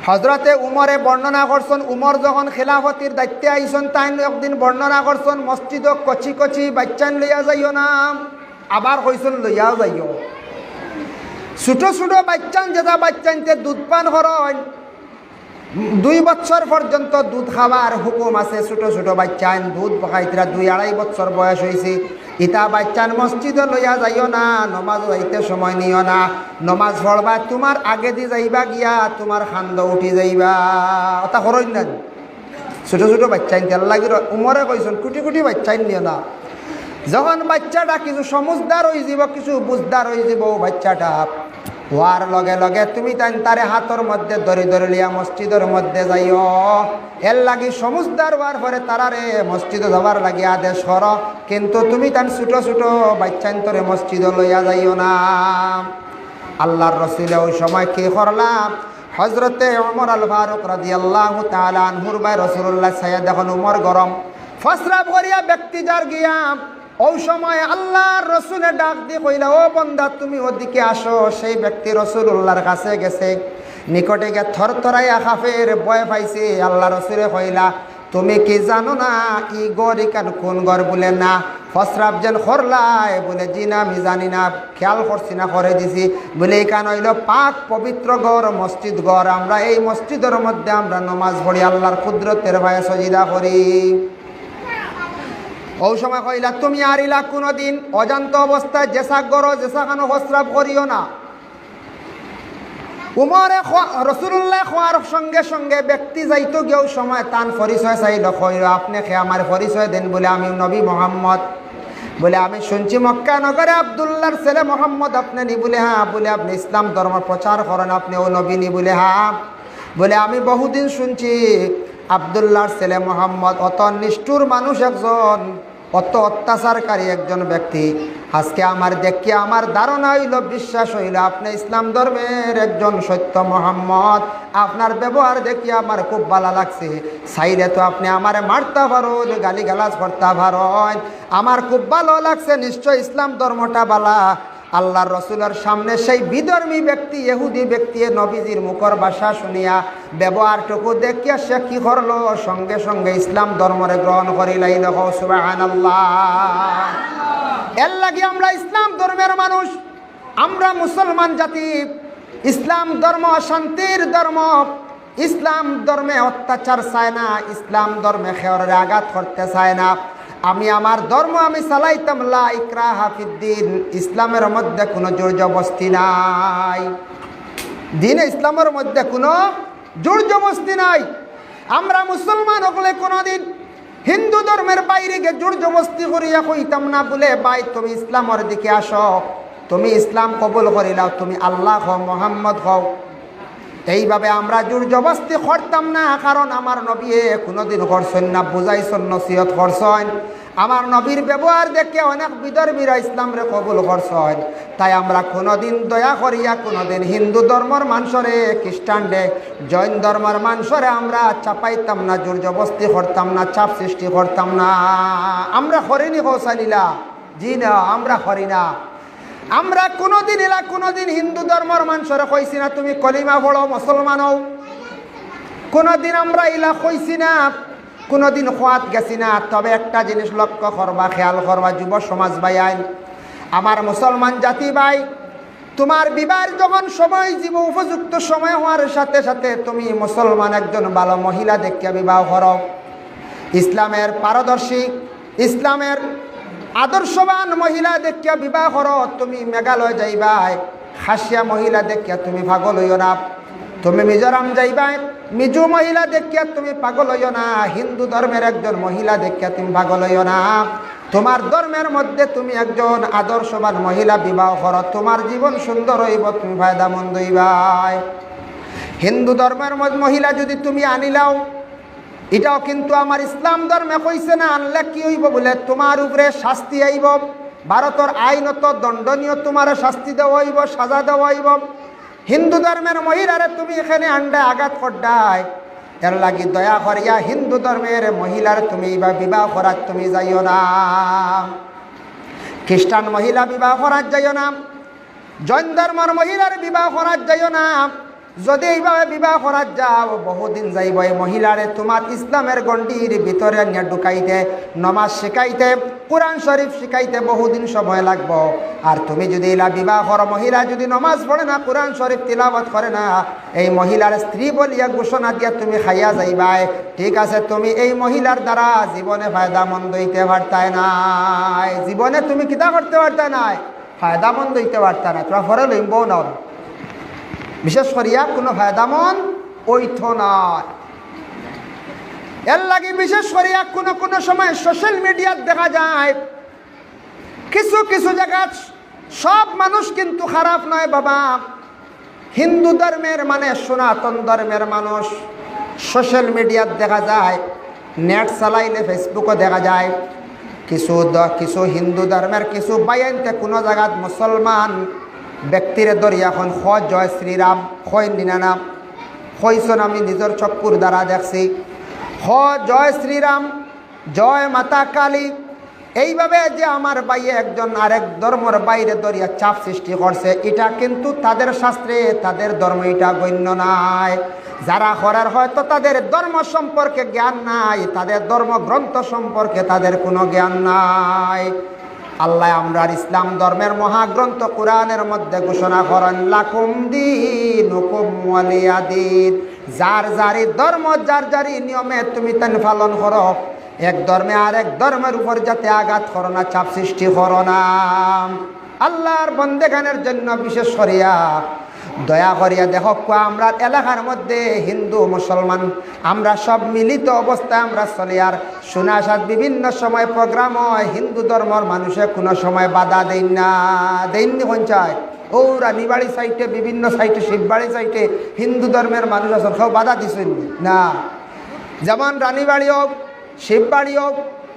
হজরতে উমরে বর্ণনা করছেন, উমর যখন খেলাফতির দায়িত্বে আইসন তাই একদিন বর্ণনা করছেন মসজিদ কচি কচি বাচ্চান লইয়া যাইও না, আবার কইসন লইয়াও যাইও। ছোট ছোট বাচ্চান যেটা বাচ্চানতে দুধ পান করেন 2 বছর পর্যন্ত দুধ খাবার হুকুম আছে। ছোট ছোট বাচ্চান দুধ খাইতরা 2-2.5 বছর বয়স হয়েছে, ইটা বাচ্চান মসজিদে লইয়া যাইও না, নমাজ যাইতে সময় নিও না। নমাজ পড়বা তোমার আগে দি যাইবা গিয়া তোমার খান্দ উঠি যাইবা, ওটা করই না। ছোট ছোট বাচ্চান তেল লাগি উমরে কইছেন কুটি কুটি বাচ্চান নিও না। যখন বাচ্চাটা কিছু সমজদার হয়ে যাব, কিছু বুঝদার হয়ে যাব, বাচ্চাটা হওয়ার লগে লগে তুমি তারে হাতর মধ্যে ধরে ধরে লিয়া মসজিদের মধ্যে যাইও। এর লাগি সমজদার হওয়ার পরে তারারে মসজিদে যাবার লাগি আদেশ কর, কিন্তু তুমি তান ছোট ছোট বাচ্চান তোরে মসজিদে লইয়া যাইও না। আল্লাহর রাসূল ওই সময় কি করলাম, হজরতে ওমর আল ফারুক রাদিয়াল্লাহু তাআলা আনহুর ভাই রাসূলুল্লাহ ছায়া দেখুন উমর গরম ফসরাব করিয়া ব্যক্তি যার গিয়া ওই সময় আল্লাহর রাসূলে ডাক দিয়ে কইলা, ও বান্দা তুমি ওদিকে আসো। সেই ব্যক্তি রাসূলুল্লাহর কাছে গেছে, নিকটে গিয়ে থরথরাইয়া কাফের ভয় পাইছে। আল্লাহ রাসূলে কইলা, তুমি কি জানো না ই গর ইকান কোন গর? বলে না। ফসরাব যেন করলাই? বলে জি না, আমি জানি না, খেয়াল করছি না, করে দিছি। বলে এখান হইল পাক পবিত্র ঘর, মসজিদ ঘর। আমরা এই মসজিদের মধ্যে আমরা নমাজ পড়ি, আল্লাহর কুদরতের ভয়ে সজিদা করি। ওই সময় কইলা, তুমি আর ইলা কোনোদিন অজান্ত অবস্থায় যেসা গর যেসাখানো ফসরাব করিও না। উমরে রাসূলুল্লাহ খোয়ার সঙ্গে সঙ্গে ব্যক্তি যাইতো গিয়েও সময় তান পরিচয় চাইল, কইল আপনি খে আমার পরিচয় দেন। বলে আমি নবী মোহাম্মদ। বলে আমি শুনছি মক্কা নগরে আব্দুল্লাহর ছেলে মোহাম্মদ আপনি নি? বলে হ্যাঁ। বলে আপনি ইসলাম ধর্ম প্রচার করেন, আপনি ও নবী নি? বলে হ্যাঁ। বলে আমি বহুদিন শুনছি আব্দুল্লাহর ছেলে মোহাম্মদ অত নিষ্ঠুর মানুষ একজন, অত অত্যাচারকারী একজন ব্যক্তি। আজকে আমার দেখি আমার ধারণা হইল, বিশ্বাস হইল আপনি ইসলাম ধর্মের একজন সত্য মোহাম্মদ। আপনার ব্যবহার দেখি আমার খুব ভালো লাগছে। চাইলে তো আপনি আমারে মারতে পারেন, গালিগালাজ করতে পারেন, আমার খুব ভালো লাগছে। নিশ্চয় ইসলাম ধর্মটা বালা। আল্লাহর রাসূলের সামনে সেই বিধর্মী ব্যক্তি, ইহুদি ব্যক্তি নবীজির মুখর ভাষা শুনিয়া ব্যবহারটুকু দেখিয়া সে কি করলো, সঙ্গে সঙ্গে ইসলাম ধর্মরে গ্রহণ করিলাইল। সুবহানাল্লাহ। এর লাগি আমরা ইসলাম ধর্মের মানুষ, আমরা মুসলমান জাতি। ইসলাম ধর্ম শান্তির ধর্ম। ইসলাম ধর্মে অত্যাচার চায় না, ইসলাম ধর্মে খেয়রের আঘাত করতে চায় না। আমি আমার ধর্ম আমি চালাইতাম, লা ইকরাহা ফিদ্দিন। ইসলামের মধ্যে কোনো জোর জবরদস্তি নাই। দিনে ইসলামের মধ্যে কোনো জোর জবরদস্তি নাই। আমরা মুসলমান হলে কোনোদিন হিন্দু ধর্মের বাইরে গিয়ে জোর জবরদস্তি করিয়া কইতাম না, বলে ভাই তুমি ইসলামের দিকে আসো, তুমি ইসলাম কবুল করিলাও, তুমি আল্লাহ হও, মোহাম্মদ হও। এইভাবে আমরা জোর জবরদস্তি করতাম না, কারণ আমার নবী কোনোদিন করছেন না, বুঝাইছেন, নসিহত করছেন। আমার নবীর ব্যবহার দেখে অনেক বিধর্মীরা ইসলামরে কবুল করছেন। তাই আমরা কোনোদিন দয়া করিয়া কোনোদিন হিন্দু ধর্মের মানুষরে, খ্রিস্টানরে, জৈন ধর্মের মানুষরে আমরা চাপাইতাম না, জোর জবরদস্তি করতাম না, চাপ সৃষ্টি করতাম না। আমরা করিনি কৌশালীলা? জি না, আমরা করি না। আমরা কোনোদিন হিন্দু ধর্মের মানুষরে কইছি না তুমি কলিমা পড়ো মুসলমান হও। কোনোদিন আমরা ইলা কইছি না, কোনোদিন খোয়াত গেছি না। তবে একটা জিনিস লক্ষ্য করবা, খেয়াল করবা, যুব সমাজ ভাই, আইন আমার মুসলমান জাতি ভাই, তোমার বিবাহের যখন সময় জীব উপযুক্ত সময় হওয়ার সাথে সাথে তুমি মুসলমান একজন ভালো মহিলা দেখিয়া বিবাহ করো। ইসলামের পারদর্শী, ইসলামের আদর্শবান মহিলা দেখিয়া বিবাহ করো। তুমি মেঘালয় যাইবাই, খাসিয়া মহিলা দেখিয়া তুমি পাগল হইও না। তুমি মিজোরাম যাইবাই, মিজো মহিলা দেখিয়া তুমি পাগল হইও না। হিন্দু ধর্মের একজন মহিলা দেখিয়া তুমি পাগল হইও না। তোমার ধর্মের মধ্যে তুমি একজন আদর্শবান মহিলা বিবাহ করো, তোমার জীবন সুন্দর হইব, তুমি ফায়দামন্দ হইবাই। হিন্দু ধর্মের মহিলা যদি তুমি আনিলাও, এটাও কিন্তু আমার ইসলাম ধর্মে কইছে না, আনলে কি হইব? বলে তোমার উপরে শাস্তি আইব। ভারতের আইনত দণ্ডনীয়, তোমার শাস্তি দেওয়া হইব, সাজা দেওয়া হইব। হিন্দু ধর্মের মহিলারে তুমি এখানে আন্ডায় আঘাত করডাই। এর লাগি দয়া করিয়া হিন্দু ধর্মের মহিলার তুমি বিবাহ করার তুমি যাইও না। খ্রিস্টান মহিলা বিবাহ করার যাইও না। জৈন ধর্মের মহিলার বিবাহ করার যাইও না। যদি এইভাবে বিবাহ করার যাও বহুদিন যাইব এই মহিলারে তোমার ইসলামের গণ্ডির ভিতরে নিয়ে ঢুকাইতে, নমাজ শিখাইতে, কোরআন শরীফ শিখাইতে বহুদিন সময় লাগবো। আর তুমি যদি এলা বিবাহ করো, মহিলা যদি নমাজ পড়ে না, কোরআন শরীফ তিলাওয়াত করে না, এই মহিলার স্ত্রী বলিয়া ঘোষণা দিয়া তুমি খাইয়া যাইবাই। ঠিক আছে, তুমি এই মহিলার দ্বারা জীবনে ফায়দা মন্দ হইতে পারতাই নাই, জীবনে তুমি কিতা করতে পারতাই নাই, ফায়দা মন্দ হইতে পারতা না। তোরা ফরে লইব না, বিশেষ করিয়া কোনো ফায়দামন ওইথ নয়। এর লাগে বিশেষ করিয়া কোনো সময় সোশ্যাল মিডিয়াত দেখা যায় কিছু কিছু জায়গা, সব মানুষ কিন্তু খারাপ নয় বাবা। হিন্দু ধর্মের মানে সনাতন ধর্মের মানুষ সোশ্যাল মিডিয়াত দেখা যায়, নেট চালাইলে ফেসবুকও দেখা যায় কিছু হিন্দু ধর্মের কিছু বাইনতে কোনো জায়গাত মুসলমান ব্যক্তির দরিয়া এখন জয় শ্রীরাম হয় নিনানাম হইছন, আমি নিজের চক্ষুর দ্বারা দেখছি। জয় শ্রীরাম, জয় মাতা কালী, এইভাবে যে আমার বাইয়ে একজন আরেক ধর্মের বাইরে দরিয়া চাপ সৃষ্টি করছে, এটা কিন্তু তাদের শাস্ত্রে তাদের ধর্ম এটা গণ্য নাই। যারা করার হয়তো তাদের ধর্ম সম্পর্কে জ্ঞান নাই, তাদের ধর্মগ্রন্থ সম্পর্কে তাদের কোনো জ্ঞান নাই। আল্লাহ আমরার ইসলাম ধর্মের মহাগ্রন্থ কোরআনের মধ্যে ঘোষণা করেন, লাকুম দীনুকুম ওয়ালিয়া দীন। যার যারই ধর্ম, যার যারই নিয়মে তুমি তেন পালন করো, এক ধর্মে আর এক ধর্মের উপর যাতে আঘাত করো না, চাপ সৃষ্টি করো না। আল্লাহর বন্দেগানের জন্য বিশেষ করিয়া দয়া করিয়া দেখো, আমরা এলাকার মধ্যে হিন্দু মুসলমান আমরা সব মিলিত অবস্থায় আমরা চলি। আর শোনাসাদ বিভিন্ন সময় প্রোগ্রাম হয়, হিন্দু ধর্মের মানুষে কোনো সময় বাধা দেন না, দেননি পঞ্চায়েত ও রানীবাড়ি সাইটে, বিভিন্ন সাইটে, শিববাড়ি সাইটে হিন্দু ধর্মের মানুষ আছে, কেউ বাধা দিছেন না। যেমন রানীবাড়ি হোক, শিববাড়ি হোক,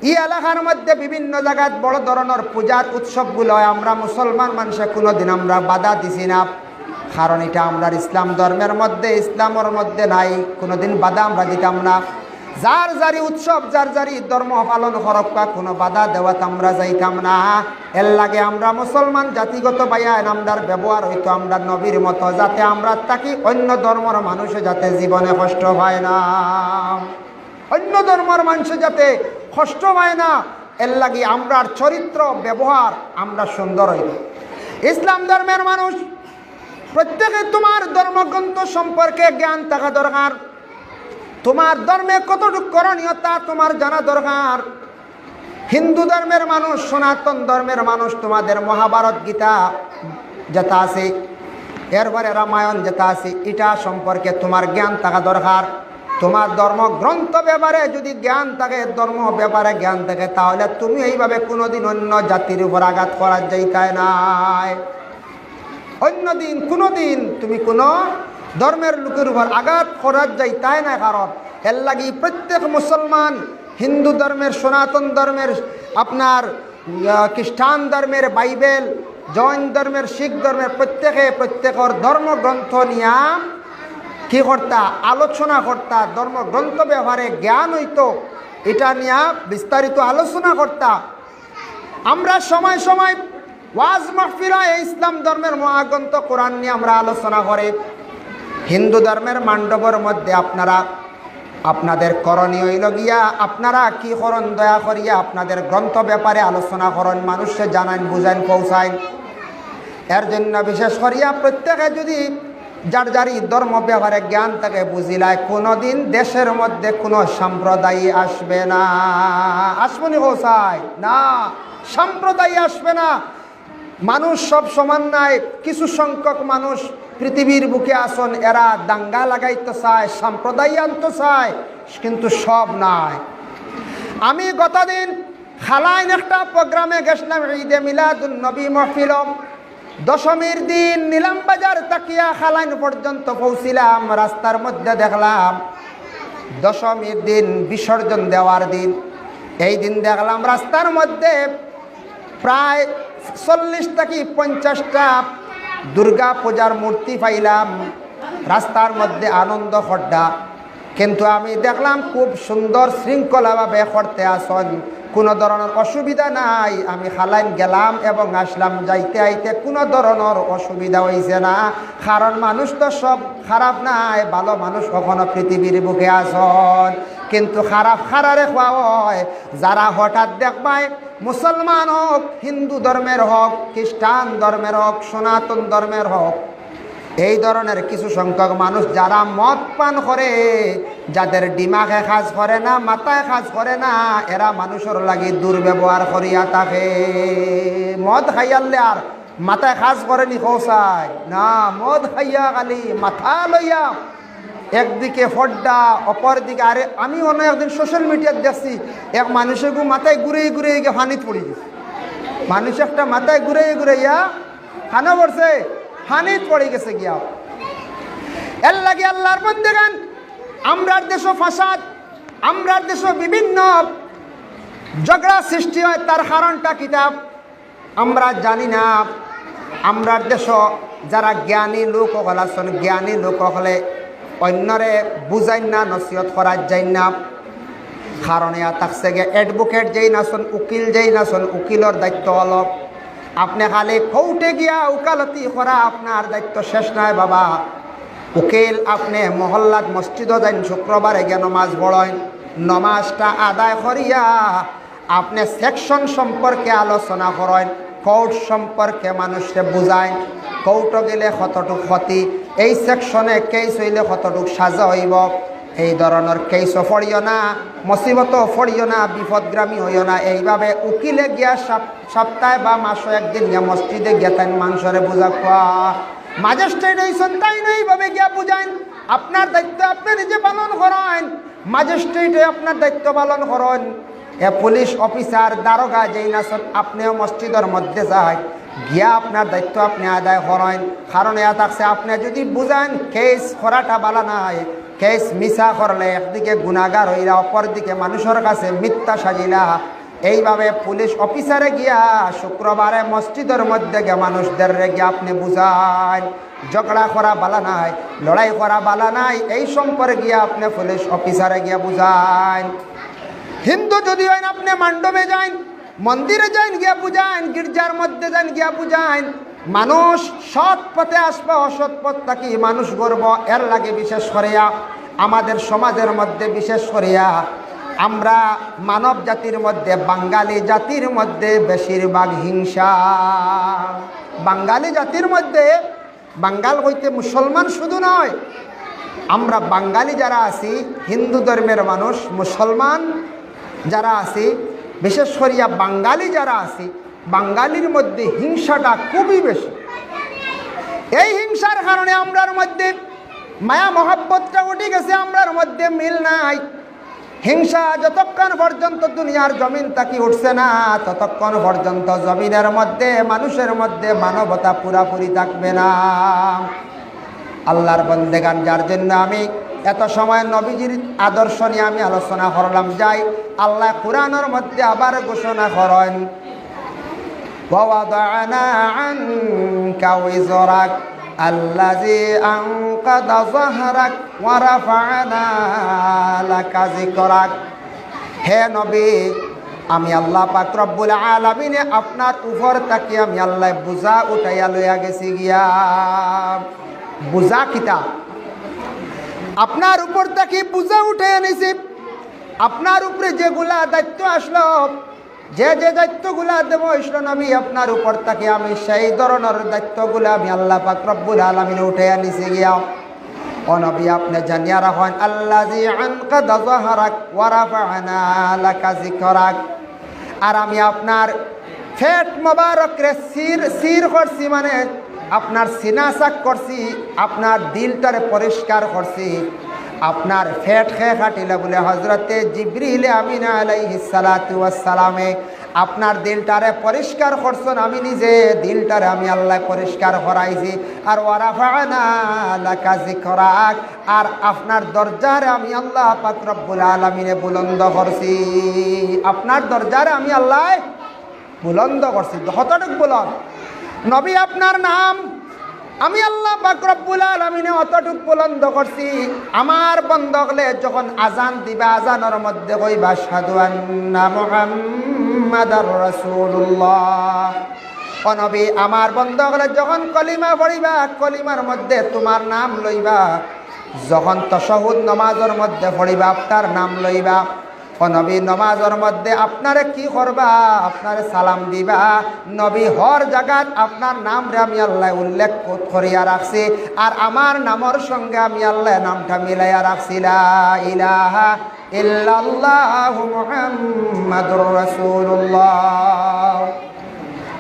এই এলাকার মধ্যে বিভিন্ন জায়গায় বড় ধরনের পূজার উৎসবগুলো হয়, আমরা মুসলমান মানুষে কোনোদিন আমরা বাধা দিছি না। কারণ এটা আমরা ইসলাম ধর্মের মধ্যে, ইসলামের মধ্যে নাই, কোনোদিন বাধা আমরা দিতাম না। যার যারি উৎসব, যার যারি ধর্ম পালন করক, কোনো বাধা দেওয়াতে আমরা যাইতাম না। এর লাগে আমরা মুসলমান জাতিগত বাইয়ান আমরার ব্যবহার হইতো আমরা নবীর মতো, যাতে আমরা থাকি অন্য ধর্মের মানুষে যাতে জীবনে কষ্ট হয় না, অন্য ধর্মের মানুষে যাতে কষ্ট হয় না। এর লাগে আমরার চরিত্র ব্যবহার আমরা সুন্দর হইত। ইসলাম ধর্মের মানুষ প্রত্যেকে তোমার ধর্মগ্রন্থ সম্পর্কে জ্ঞান থাকা দরকার, তোমার ধর্মে কতটুকু করণীয় তা তোমার জানা দরকার। হিন্দু ধর্মের মানুষ, সনাতন ধর্মের মানুষ তোমাদের মহাভারত গীতা যেটা আছে, এরপরে রামায়ণ যেটা আছে, এটা সম্পর্কে তোমার জ্ঞান থাকা দরকার। তোমার ধর্মগ্রন্থ ব্যাপারে যদি জ্ঞান থাকে, ধর্ম ব্যাপারে জ্ঞান থাকে, তাহলে তুমি এইভাবে কোনোদিন অন্য জাতির উপর আঘাত করার যাইতাই নাই। অন্য দিন কোনোদিন তুমি কোনো ধর্মের লোকের উপর আঘাত করার যাইতাই না। কারণ এর লাগি প্রত্যেক মুসলমান, হিন্দু ধর্মের, সনাতন ধর্মের, আপনার খ্রিস্টান ধর্মের বাইবেল, জৈন ধর্মের, শিখ ধর্মের প্রত্যেকের ধর্মগ্রন্থ নিয়ে কি করতা, আলোচনা করতা, ধর্মগ্রন্থ ব্যবহারে জ্ঞান হইতো, এটা নিয়ে বিস্তারিত আলোচনা করতা। আমরা সময় সময় ওয়াজ মাহফিলে ইসলাম ধর্মের মহাগ্রন্থ কোরআন নিয়ে আমরা আলোচনা করে। হিন্দু ধর্মের মান্ডবের মধ্যে আপনাদের করণীয় হইল গিয়া, আপনারা কি করেন, দয়া করিয়া আপনাদের গ্রন্থ ব্যাপারে আলোচনা করেন, মানুষকে জানান, বুঝান, পৌঁছায়। এর জন্য বিশেষ করিয়া প্রত্যেকে যদি যার যারই ধর্ম ব্যাপারে জ্ঞান থাকে, বুঝিলায়, কোনোদিন দেশের মধ্যে কোনো সম্প্রদায় আসবে না। আসবনি পৌঁছায় না, সম্প্রদায় আসবে না। মানুষ সব সমান নাই, কিছু সংখ্যক মানুষ পৃথিবীর বুকে আসন, এরা দাঙ্গা লাগাইতে চায়, সম্প্রদায় আনতে চায়, কিন্তু সব নাই। আমি গতদিন খালাইন একটা প্রোগ্রামে গেছিলাম, ঈদে মিলাদুন নবী মাহফিল, দশমীর দিন নিলামবাজার তাকিয়া খালাইন পর্যন্ত পৌঁছিলাম। রাস্তার মধ্যে দেখলাম দশমীর দিন, বিসর্জন দেওয়ার দিন, এই দিন দেখলাম রাস্তার মধ্যে প্রায় 40 থেকে 50টা দুর্গা পূজার মূর্তি পাইলাম। রাস্তার মধ্যে আনন্দ খড্ডা, কিন্তু আমি দেখলাম খুব সুন্দর শৃঙ্খলাভাবে করতে আসন, কোনো ধরনের অসুবিধা নাই, আমি খালাইন গেলাম এবং আসলাম, যাইতে আইতে কোনো ধরনের অসুবিধা হয়েছে না। কারণ মানুষ তো সব খারাপ নাই, ভালো মানুষ কখনো পৃথিবীর বুকে আসন, কিন্তু খারাপ খারারে খোয়া হয়। যারা হঠাৎ দেখবায় মুসলমান হোক, হিন্দু ধর্মের হোক, খ্রিস্টান ধর্মের হোক, সনাতন ধর্মের হোক, এই ধরনের কিছু সংখ্যক মানুষ যারা মদ পান করে, যাদের দিমাগে কাজ করে না, মাথায় কাজ করে না, এরা মানুষের লাগি দুর্ব্যবহার করিয়া থাকে। মদ খাইয়ালে আর মাথায় কাজ করেনি কৌসায় না, মদ খাইয়া খালি মাথা লইয়া একদিকে ফড্ডা, অপর দিকে। আরে আমি অন্য একদিন সোশ্যাল মিডিয়াতে দেখছি এক মানুষের মাথায় ঘুরে ঘুরে গিয়ে ফানিত পড়ে গেছে। মানুষ একটা মাথায় ঘুরে ঘুরে ইয়া খানা পড়ছে, হানিত পড়ে গেছে গিয়া। এর লাগে আল্লাহর বন্দেগান, আমরার দেশও ফাসাদ, আমরার দেশও বিভিন্ন ঝগড়া সৃষ্টি হয়। তার কারণটা কিতাব আমরা জানি না। আমরার দেশও যারা জ্ঞানী লোক হল আছেন, জ্ঞানী লোক হলে অন্যরে বুঝাই না, নসিহত করা যায় না। কারণ ইয়া থাকছে গে অ্যাডভোকেট যেই নাচন, উকিল যেই নাচন, উকিলের দায়িত্ব অলপ। আপনি খালি কোর্টে গিয়া উকালতি করা আপনার দায়িত্ব শেষ নয় বাবা। উকিল আপনি মহল্লাত মসজিদও যান, শুক্রবারে গিয়ে নমাজ পড়েন, নমাজটা আদায় করিয়া আপনি সেকশন সম্পর্কে আলোচনা করেন, কোর্ট সম্পর্কে মানুষকে বুঝায়, কোর্টে গেলে কতটুক ক্ষতি, এই সেকশনে কেস হইলে কতটুক সাজা হইব, এই ধরনের কেসও ফড়িও না, মুসিবতও ফড়িও না, বিপদগ্রামী হইও না। এইভাবে উকিলে গিয়া সপ্তাহে বা মাসে একদিন গিয়া মসজিদে গিয়া তাই মানুষরে বুঝা খোয়া। ম্যাজিস্ট্রেট হইছেন তাই না, এইভাবে গিয়া বুঝাইন। আপনার দায়িত্ব আপনি নিজে পালন করেন, ম্যাজিস্ট্রেটে আপনার দায়িত্ব পালন করেন। এ পুলিশ অফিসার, দারোগা যেই নাচন, আপনিও মসজিদের মধ্যে যায় গিয়া আপনার দায়িত্ব আপনি আদায় করেন। কারণ এ থাকছে আপনি যদি বুঝান কেস করাটা বালা নাই, কেস মিছা করলে একদিকে গুণাগার হইলা, অপর দিকে মানুষের কাছে মিথ্যা সাজিলা। এইভাবে পুলিশ অফিসারে গিয়া শুক্রবারে মসজিদের মধ্যে গিয়ে মানুষদের গিয়া আপনি বুঝান ঝগড়া করা বালা নাই, লড়াই করা বালা নাই, এই সম্পর্কে গিয়া আপনি পুলিশ অফিসারে গিয়া বুঝান। হিন্দু যদি হয় আপনি মণ্ডপে যান, মন্দিরে যান গিয়া বুঝান, গির্জার মধ্যে যান গিয়া বুঝান। মানুষ সৎ পথে আসবে, অসৎ পথ থাকি মানুষ গর্ব। এর লাগে বিশেষ করিয়া আমাদের সমাজের মধ্যে, বিশেষ করিয়া আমরা মানব জাতির মধ্যে, বাঙালি জাতির মধ্যে বেশিরভাগ হিংসা। বাঙালি জাতির মধ্যে, বাঙ্গাল হইতে মুসলমান শুধু নয়, আমরা বাঙালি যারা আছি, হিন্দু ধর্মের মানুষ, মুসলমান যারা আছি, বিশেষ করিয়া বাঙালি যারা আছি, বাঙালির মধ্যে হিংসাটা খুবই বেশি। এই হিংসার কারণে আমরার মধ্যে মায়া মহাব্বতটা উঠে গেছে, আমরার মধ্যে মিল নাই। হিংসা যতক্ষণ পর্যন্ত দুনিয়ার জমিন তাকি উঠছে না, ততক্ষণ পর্যন্ত জমিনের মধ্যে, মানুষের মধ্যে মানবতা পুরাপুরি থাকবে না। আল্লাহর বন্দেগান, যার জন্য আমি এত সময় নবীজির আদর্শ নিয়ে আমি আলোচনা করলাম, যাই আল্লাহ কুরআনের মধ্যে আবার ঘোষণা করেন, ওয়াদানা আনকা ওয়িজরাক আল্লাযী আনকাযা যাহরাক ওয়া রাফা'না লাকা যিকরাক। হে নবী, আমি আল্লাহ পাক রব্বুল আলামিনে আপনার উপর তাকে আমি আল্লাহ বুঝা উঠাইয়া লইয়া গেছি গিয়া। বুঝা কিতা? আপনার উপর তাকে বুঝা উঠাইয়া নিছি। আপনার উপরে যেগুলা দায়িত্ব আসলো, যে যে দায়িত্বগুলা দেব ইসলাম নবী আপনার উপর তাকে আমি সেই ধরনের দায়িত্বগুলা আমি আল্লাহ পাক রব্বুল আলামিনে উঠাইয়া নিছি গিয়া। ও নবী, আপনি জানিয়া রাখেন, আল্লাযী আনকাযা যাহরাক ওয়া রাফা'না লাকা যিকরাক। আর আমি আপনার ফেট মোবারকরে সির করছি, মানে আপনার সিনা সাক করছি, আপনার দিলটারে পরিষ্কার করছি। আপনার ফেট খেয়ে কাটিলে বলে হজরতে জিবরিল আমিন আলাইহিস সালাতু ওয়াস সালামে আপনার দিলটারে পরিষ্কার করছেন, আমি নিজে দিলটারে আমি আল্লাহ পরিষ্কার করাইছি। আর ওয়া রাফা'না লাকা যিকরাক, আর আপনার দরজারে আমি আল্লাহ পাক রব্বুল আলামিনে বুলন্দ করছি। আপনার দরজারে আমি আল্লাহ বুলন্দ করছি। কতটুক বুলন্দ? নবী আপনার নাম আমি আল্লাহ পাক রব্বুল আলামিনে অতটুক বুলন্দ করছি, আমার বন্দগলে যখন আজান দিবা আজানের মধ্যে কইবা আশহাদু আন্না মুহাম্মাদার রাসূলুল্লাহ। ও নবী, আমার বন্দগলে যখন কলিমা পড়িবা কলিমার মধ্যে তোমার নাম লইবা, যখন তাশাহুদ নামাজের মধ্যে পড়িবা আপনার নাম লইবা। ও নবী, নমাজের মধ্যে আপনারে কি করবা? আপনারে সালাম দিবা। নবী, হর জায়গাত আপনার নাম রে আমি আল্লাহ উল্লেখ করিয়া রাখছি, আর আমার নামের সঙ্গে আমি আল্লাহ নামটা মিলাইয়া রাখছি, লা ইলাহা ইল্লাল্লাহু মুহাম্মাদুর রাসূলুল্লাহ।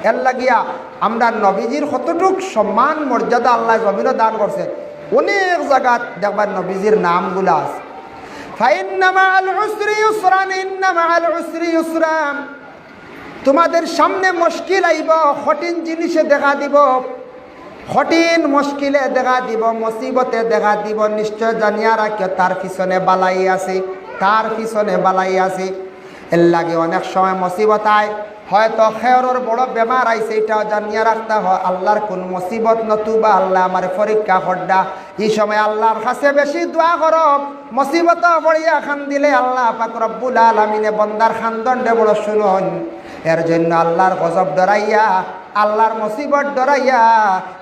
এর লাগিয়া আমরা নবীজির কতটুক সম্মান মর্যাদা আল্লাহ জমিনে দান করছে। অনেক জায়গাত দেখবার নবীজির নামগুলা আছে। ফাইন্না মাআল উসরি ইউসরান, ইন্না মাআল উসরি ইউসরা। তোমাদের সামনে মুশকিল আইব, কঠিন জিনিসে দেখা দিব, কঠিন মুশকিলে দেখা দিব, মুসিবতে দেখা দিব, নিশ্চয় জানিয়া রাখিও তার পিছনে বালাই আছে, তার পিছনে বালাই আছে। এর লাগে অনেক সময় মুসিবত আয়, হয়তো খেয়রর বড় বেমার আইছে, এটাও জানিয়া রাখতে হয় আল্লাহর কোন মুসিবত নতুবা আল্লাহ আমার পরীক্ষা করডা। এই সময় আল্লাহর কাছে বেশি দোয়া করো। মুসিবত পড়িয়া খান দিলে আল্লাহ পাক রব্বুল আলামিনে বন্দার খান্দনডে বড় শুনুন। এর জন্য আল্লাহর গজব ডরাইয়া, আল্লাহর মুসিবত ডরাইয়া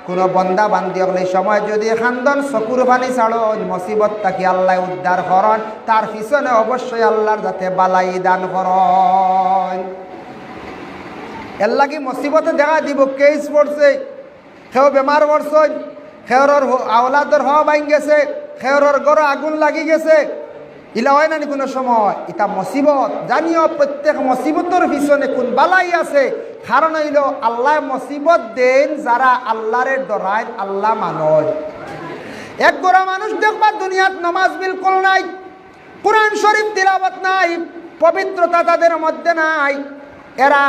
কোনো বন্দা বান্দি হলে সময় যদি খান্দন চকুর পানি ছাড়ন, মুসিবত তাকে আল্লাহ উদ্ধার করন, তার পিছনে অবশ্যই আল্লাহর যাতে বালাই দান করন। এর লাগি মুসিবতে দেখা দিব, কেস পড়ছে, কেউ বেমার পড়ছেন, খেয়রর আওলাদর হওয়া বাইন গেছে, খেয়রর গড় আগুন লাগি গেছে, ইলা হয় না কোনো সময়। এটা মুসিবত, জানিও প্রত্যেক মুসিবতের পিছনে কোন বালাই আছে। কারণ হইল আল্লাহ মুসিবত দেন যারা আল্লাহরে ডরায়, আল্লাহ মানয়। এক গোড়া মানুষ দেখবা দুনিয়াত নমাজ বিলকুল নাই, কুরআন শরীফ তিলাওয়াত নাই, পবিত্রতা তাদের মধ্যে নাই, এরা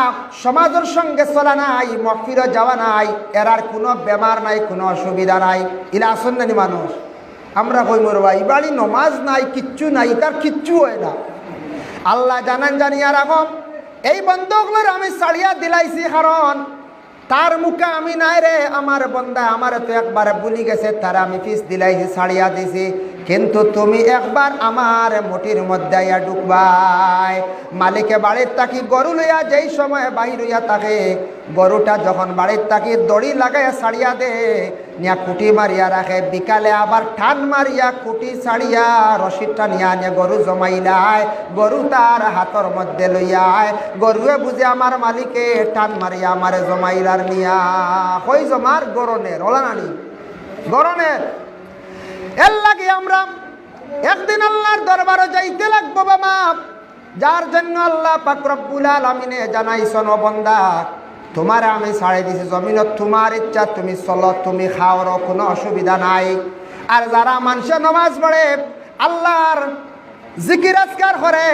সমাজের সঙ্গে চলা নাই, মহফিলে যাওয়া নাই, এরার কোনো বেমার নাই, কোনো অসুবিধা নাই। ইলা আসন নানি মানুষ আমরা কই মরবা ইবাড়ি নমাজ নাই, কিচ্ছু নাই, তার কিচ্ছু হয় না। আল্লাহ জানান জানিয়া রাখম, এই বন্ধগুলোর আমি ছাড়িয়া দিলাইছি, কারণ তার মুখে আমি নাই রে। আমার বন্দা আমার তো একবার ভুলি গেছে, তারা আমি ফিস দিলাইছি, ছাড়িয়া দিছি, কিন্তু তুমি একবার আমার মুঠির মধ্যে আইয়া ঢুকবাই। মালিকে বাড়ির তাকি গরু লইয়া যেই সময় বাহির হইয়া থাকে, গরুটা যখন বাড়ির তাকি দড়ি লাগাইয়া ছাড়িয়া দে, নিয়া কুটি মারিয়া রাখে, বিকালে আবার টান মারিয়া কুটি ছাড়িয়া রশিদটা নিয়া নিয়ে গরু জমাইলায়, গরু তার হাতর মধ্যে লইয়ায়। গরুয়ে বুঝে আমার মালিকে টান মারিয়া আমারে জমাইলার নিয়া কই জমার গরনের ওলা নানি গরনের। এর লাগে আমরা একদিন আল্লাহর দরবারে যাইতে লাগবো বাবা, যার জন্য আল্লাহ পাক রব্বুল আলামিনে জানাইছেন, ও বান্দা তোমার আমি ছাড়ে দিছি জমিনত, তোমার ইচ্ছা তুমি চলো, তুমি খাওয়ার কোনো অসুবিধা নাই। আর যারা মানুষের নামাজ পড়ে, আল্লাহর জিকির আজকার করে,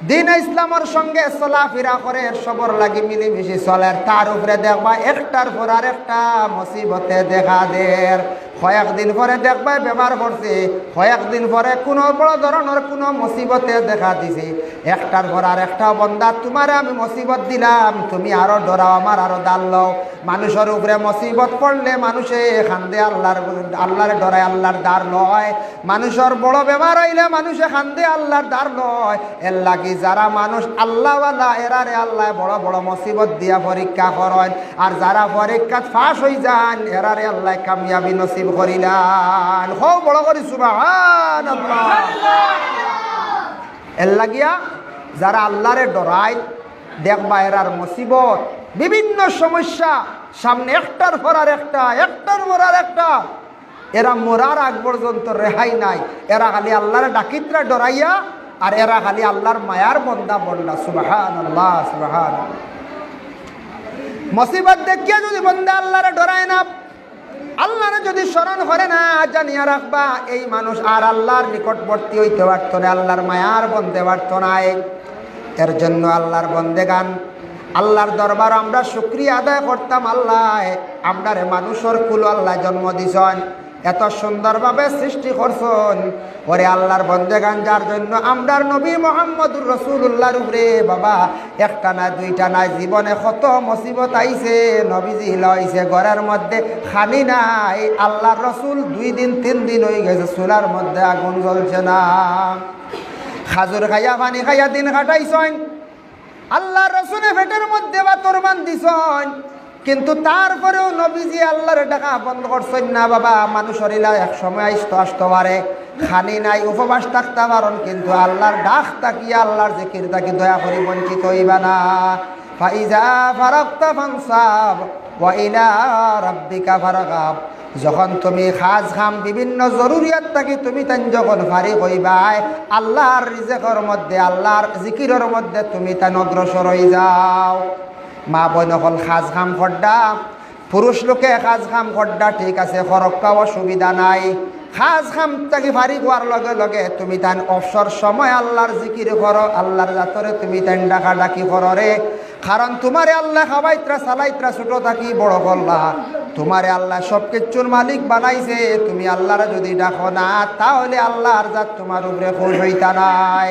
দিন ইসলামের সঙ্গে চলাফেরা করে, সবর লাগি মিলিমিশি চলে, তার উপরে দেখবা একটার পর আর একটা মুসিবতে দেখা দের। কয়েকদিন পরে দেখবা বেমার পড়ছে, কয়েকদিন পরে কোনো বড় ধরনের কোনো মুসিবতে দেখা দিছে। একটার পর আর একটা বন্দা তোমার আমি মুসিবত দিলাম, তুমি আরো ডরাও, আমার আরো দাল লও। মানুষের উপরে মুসিবত পড়লে মানুষে খান্দে, আল্লাহর ডরায়, আল্লাহর দ্বার লয়। মানুষের বড় বেমার হইলে মানুষে খান্দে, আল্লাহর দ্বার লয়। এর লাগি যারা মানুষ আল্লাহওয়ালা, এরারে আল্লাহ বড় বড় মুসিবত দিয়া পরীক্ষা করেন, আর যারা পরীক্ষা ফাঁস হয়ে যান, এরারে আল্লাহ কামিয়াবি নসিব করিলান। হও বড় করি সুবহানাল্লাহ। এর লাগিয়া যারা আল্লাহরে ডরায়, দেখবা এরার মুসিবত বিভিন্ন সমস্যা সামনে একটার পর আর একটা, একটার পর আর একটা, এরা মরার আগ পর্যন্ত রেহাই নাই। এরা খালি আল্লাহর ডাকিতরা ডরাইয়া, আর এরা খালি আল্লাহর মায়ার বন্দা বন্ডা। সুবহানাল্লাহ সুবহানাল্লাহ। মুসিবত দেখিয়া যদি বন্দা আল্লাহরে ডরায় না, আল্লাহরে যদি স্মরণ করে না, জানিয়া রাখবা এই মানুষ আর আল্লাহর নিকটবর্তী হইতে পারত না, আল্লাহর মায়ার বন্দে পারত না। এর জন্য আল্লাহর বন্দেগান, আল্লাহর দরবার আমরা শুকরিয়া আদায় করতাম। আল্লাহ আমরারে মানুষের কুল আল্লাহ জন্ম দিছেন, এত সুন্দরভাবে সৃষ্টি করছেন ওরে আল্লাহর বন্দেগান, যার জন্য আমরার নবী মুহাম্মদুর রাসূলুল্লাহর উপরে বাবা একটা না দুইটা না জীবনে কত মুসিবত আইছে। নবীজি লইছে ঘরের মধ্যে খানি নাই, আল্লাহর রসুল 2 দিন 3 দিন হয়ে গেছে চুলার মধ্যে আগুন জ্বলছে না। খাজুর খাইয়া পানি খাইয়া দিন কাটাইছেন, আল্লাহর রসুলের পেটের মধ্যে বাতর বান্ধিছেন, কিন্তু তারপরেও নবীজি আল্লাহর ডাকা বন্ধ করছেন না। বাবা মানুষের ইলা এক সময় আসতে পারে, খানি নাই উপবাস থাকতে পারেন, কিন্তু আল্লাহর ডাক তাকিয়া আল্লাহর জিকির তাকি দয়া করে বঞ্চিত হইবা না। ফাইজা ফারাগতা ফানসাব ওয়া ইলা রাব্বিকা ফারগাব। যখন তুমি খাজ খাম বিভিন্ন জরুরিয়াত থাকি তুমি তান যখন ফারিগ হইবাই, আল্লাহর রিজেকের মধ্যে আল্লাহর জিকিরের মধ্যে তুমি তান অগ্রসর হয়ে যাও। মা বোন হল খাজ খাম খড্ডা, পুরুষ লোকে খাজ খাম খড্ডা ঠিক আছে, খরক্কা অসুবিধা নাই। খাজ খাম তাকে ফারিগ হওয়ার লগে লগে তুমি তান অবসর সময় আল্লাহর জিকির করো, আল্লাহর জাতরে তুমি তান ডাকা ডাকি করো রে। কারণ তোমারে আল্লাহ খাবাইত্রা সালাইত্রা ছোট থাকি বড় করলা, তোমারে আল্লাহ সব কিছুর মালিক বানাইছে। তুমি আল্লাহর যদি ডাকো না তাহলে আল্লাহর জাত তোমার উপরে খুশ হইতা নাই।